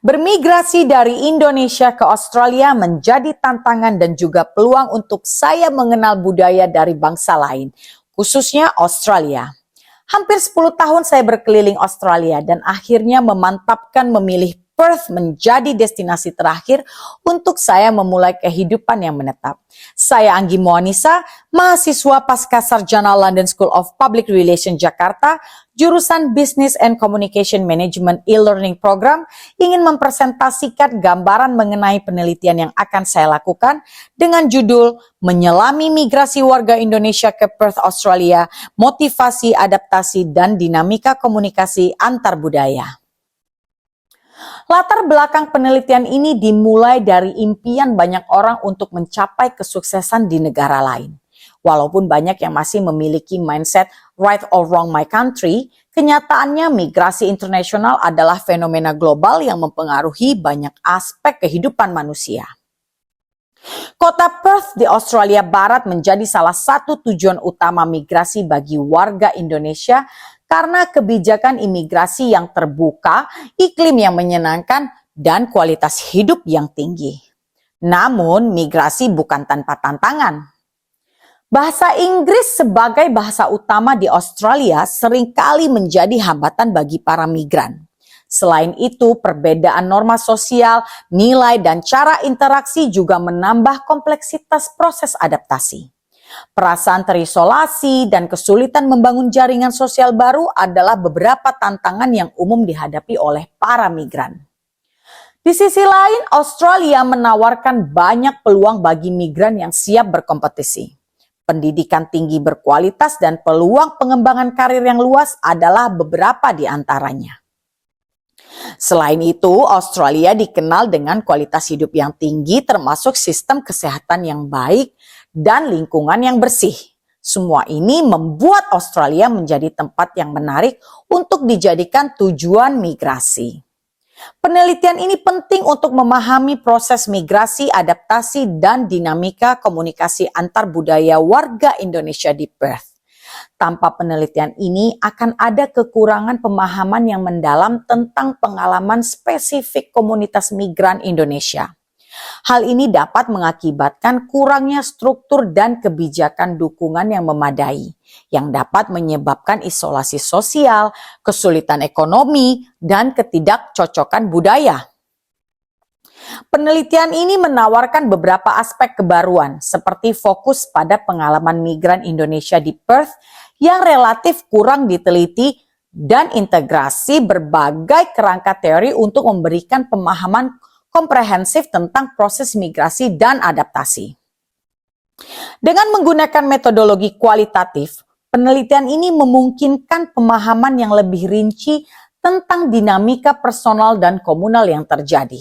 Bermigrasi dari Indonesia ke Australia menjadi tantangan dan juga peluang untuk saya mengenal budaya dari bangsa lain, khususnya Australia. Hampir 10 tahun saya berkeliling Australia dan akhirnya memantapkan memilih Perth menjadi destinasi terakhir untuk saya memulai kehidupan yang menetap. Saya Anggi Moanisa, mahasiswa pasca sarjana London School of Public Relations Jakarta, jurusan Business and Communication Management e-learning program, ingin mempresentasikan gambaran mengenai penelitian yang akan saya lakukan dengan judul Menyelami Migrasi Warga Indonesia ke Perth, Australia, Motivasi, Adaptasi, dan Dinamika Komunikasi Antar Budaya. Latar belakang penelitian ini dimulai dari impian banyak orang untuk mencapai kesuksesan di negara lain. Walaupun banyak yang masih memiliki mindset right or wrong my country, kenyataannya migrasi internasional adalah fenomena global yang mempengaruhi banyak aspek kehidupan manusia. Kota Perth di Australia Barat menjadi salah satu tujuan utama migrasi bagi warga Indonesia karena kebijakan imigrasi yang terbuka, iklim yang menyenangkan, dan kualitas hidup yang tinggi. Namun, migrasi bukan tanpa tantangan. Bahasa Inggris sebagai bahasa utama di Australia seringkali menjadi hambatan bagi para migran. Selain itu, perbedaan norma sosial, nilai, dan cara interaksi juga menambah kompleksitas proses adaptasi. Perasaan terisolasi dan kesulitan membangun jaringan sosial baru adalah beberapa tantangan yang umum dihadapi oleh para migran. Di sisi lain, Australia menawarkan banyak peluang bagi migran yang siap berkompetisi. Pendidikan tinggi berkualitas dan peluang pengembangan karir yang luas adalah beberapa di antaranya. Selain itu, Australia dikenal dengan kualitas hidup yang tinggi termasuk sistem kesehatan yang baik dan lingkungan yang bersih. Semua ini membuat Australia menjadi tempat yang menarik untuk dijadikan tujuan migrasi. Penelitian ini penting untuk memahami proses migrasi, adaptasi, dan dinamika komunikasi antar budaya warga Indonesia di Perth. Tanpa penelitian ini akan ada kekurangan pemahaman yang mendalam tentang pengalaman spesifik komunitas migran Indonesia. Hal ini dapat mengakibatkan kurangnya struktur dan kebijakan dukungan yang memadai, yang dapat menyebabkan isolasi sosial, kesulitan ekonomi, dan ketidakcocokan budaya. Penelitian ini menawarkan beberapa aspek kebaruan, seperti fokus pada pengalaman migran Indonesia di Perth yang relatif kurang diteliti dan integrasi berbagai kerangka teori untuk memberikan pemahaman komprehensif tentang proses migrasi dan adaptasi. Dengan menggunakan metodologi kualitatif, penelitian ini memungkinkan pemahaman yang lebih rinci tentang dinamika personal dan komunal yang terjadi.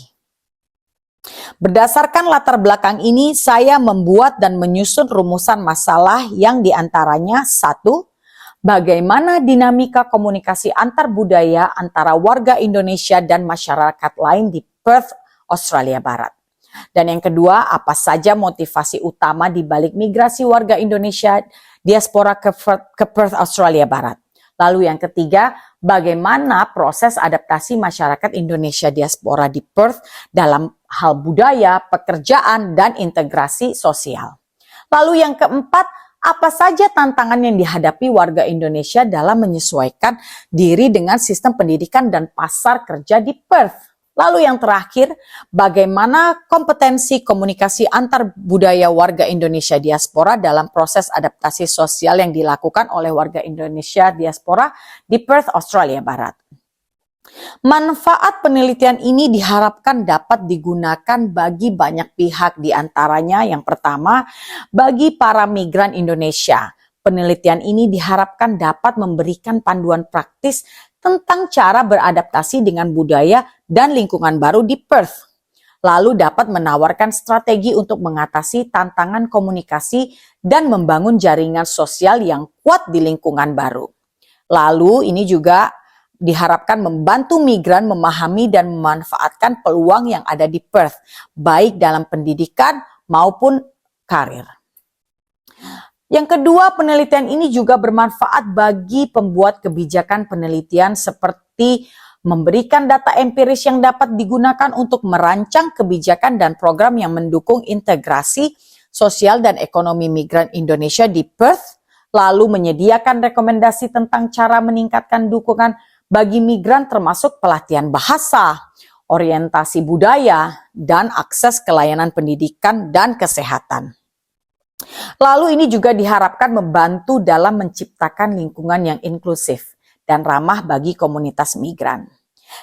Berdasarkan latar belakang ini, saya membuat dan menyusun rumusan masalah yang diantaranya 1. Bagaimana dinamika komunikasi antar budaya antara warga Indonesia dan masyarakat lain di Perth, Australia Barat. Dan yang kedua, apa saja motivasi utama di balik migrasi warga Indonesia diaspora ke Perth, Australia Barat. Lalu yang ketiga, bagaimana proses adaptasi masyarakat Indonesia diaspora di Perth dalam hal budaya, pekerjaan, dan integrasi sosial. Lalu yang keempat, apa saja tantangan yang dihadapi warga Indonesia dalam menyesuaikan diri dengan sistem pendidikan dan pasar kerja di Perth. Lalu yang terakhir, bagaimana kompetensi komunikasi antar budaya warga Indonesia diaspora dalam proses adaptasi sosial yang dilakukan oleh warga Indonesia diaspora di Perth, Australia Barat. Manfaat penelitian ini diharapkan dapat digunakan bagi banyak pihak, di antaranya yang pertama, bagi para migran Indonesia. Penelitian ini diharapkan dapat memberikan panduan praktis tentang cara beradaptasi dengan budaya dan lingkungan baru di Perth. Lalu dapat menawarkan strategi untuk mengatasi tantangan komunikasi dan membangun jaringan sosial yang kuat di lingkungan baru. Lalu ini juga diharapkan membantu migran memahami dan memanfaatkan peluang yang ada di Perth, baik dalam pendidikan maupun karir. Yang kedua, penelitian ini juga bermanfaat bagi pembuat kebijakan penelitian seperti memberikan data empiris yang dapat digunakan untuk merancang kebijakan dan program yang mendukung integrasi sosial dan ekonomi migran Indonesia di Perth, lalu menyediakan rekomendasi tentang cara meningkatkan dukungan bagi migran termasuk pelatihan bahasa, orientasi budaya, dan akses ke layanan pendidikan dan kesehatan. Lalu ini juga diharapkan membantu dalam menciptakan lingkungan yang inklusif dan ramah bagi komunitas migran.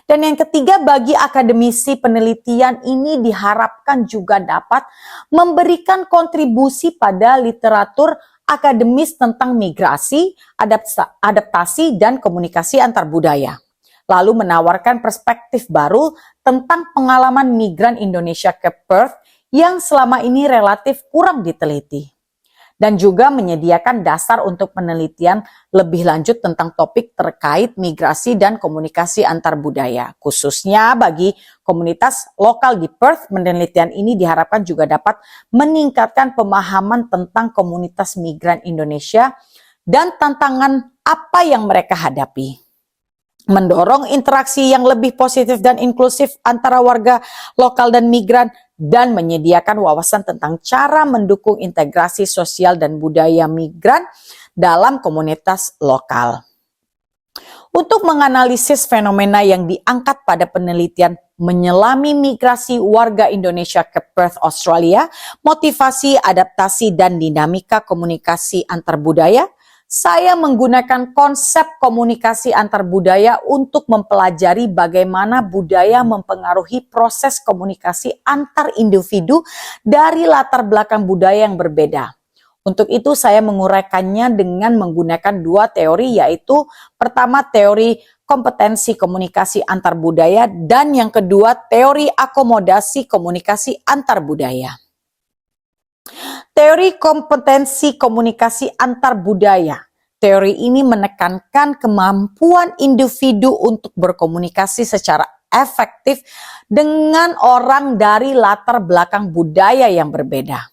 Dan yang ketiga, bagi akademisi penelitian ini diharapkan juga dapat memberikan kontribusi pada literatur akademis tentang migrasi, adaptasi, dan komunikasi antar budaya. Lalu menawarkan perspektif baru tentang pengalaman migran Indonesia ke Perth yang selama ini relatif kurang diteliti. Dan juga menyediakan dasar untuk penelitian lebih lanjut tentang topik terkait migrasi dan komunikasi antar budaya. Khususnya bagi komunitas lokal di Perth, penelitian ini diharapkan juga dapat meningkatkan pemahaman tentang komunitas migran Indonesia dan tantangan apa yang mereka hadapi. Mendorong interaksi yang lebih positif dan inklusif antara warga lokal dan migran, dan menyediakan wawasan tentang cara mendukung integrasi sosial dan budaya migran dalam komunitas lokal. Untuk menganalisis fenomena yang diangkat pada penelitian menyelami migrasi warga Indonesia ke Perth, Australia, motivasi, adaptasi, dan dinamika komunikasi antar budaya, saya menggunakan konsep komunikasi antar budaya untuk mempelajari bagaimana budaya mempengaruhi proses komunikasi antar individu dari latar belakang budaya yang berbeda. Untuk itu saya menguraikannya dengan menggunakan dua teori, yaitu pertama teori kompetensi komunikasi antar budaya dan yang kedua teori akomodasi komunikasi antar budaya. Teori kompetensi komunikasi antar budaya. Teori ini menekankan kemampuan individu untuk berkomunikasi secara efektif dengan orang dari latar belakang budaya yang berbeda.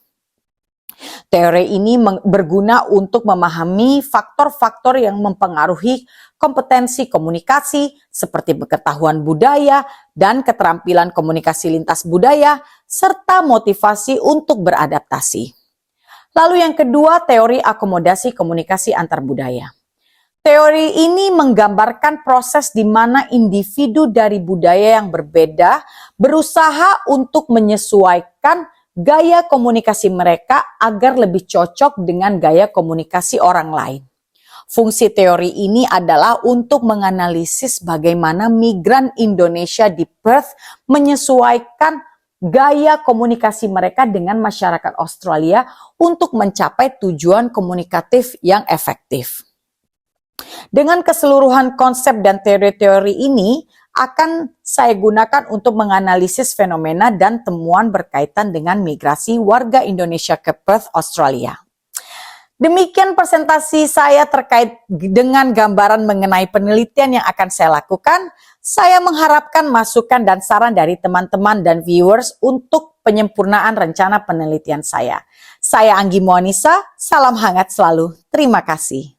Teori ini berguna untuk memahami faktor-faktor yang mempengaruhi kompetensi komunikasi seperti pengetahuan budaya dan keterampilan komunikasi lintas budaya serta motivasi untuk beradaptasi. Lalu yang kedua, teori akomodasi komunikasi antar budaya. Teori ini menggambarkan proses di mana individu dari budaya yang berbeda berusaha untuk menyesuaikan gaya komunikasi mereka agar lebih cocok dengan gaya komunikasi orang lain. Fungsi teori ini adalah untuk menganalisis bagaimana migran Indonesia di Perth menyesuaikan gaya komunikasi mereka dengan masyarakat Australia untuk mencapai tujuan komunikatif yang efektif. Dengan keseluruhan konsep dan teori-teori ini akan saya gunakan untuk menganalisis fenomena dan temuan berkaitan dengan migrasi warga Indonesia ke Perth, Australia. Demikian presentasi saya terkait dengan gambaran mengenai penelitian yang akan saya lakukan. Saya mengharapkan masukan dan saran dari teman-teman dan viewers untuk penyempurnaan rencana penelitian saya. Saya Anggi Moanisa, salam hangat selalu. Terima kasih.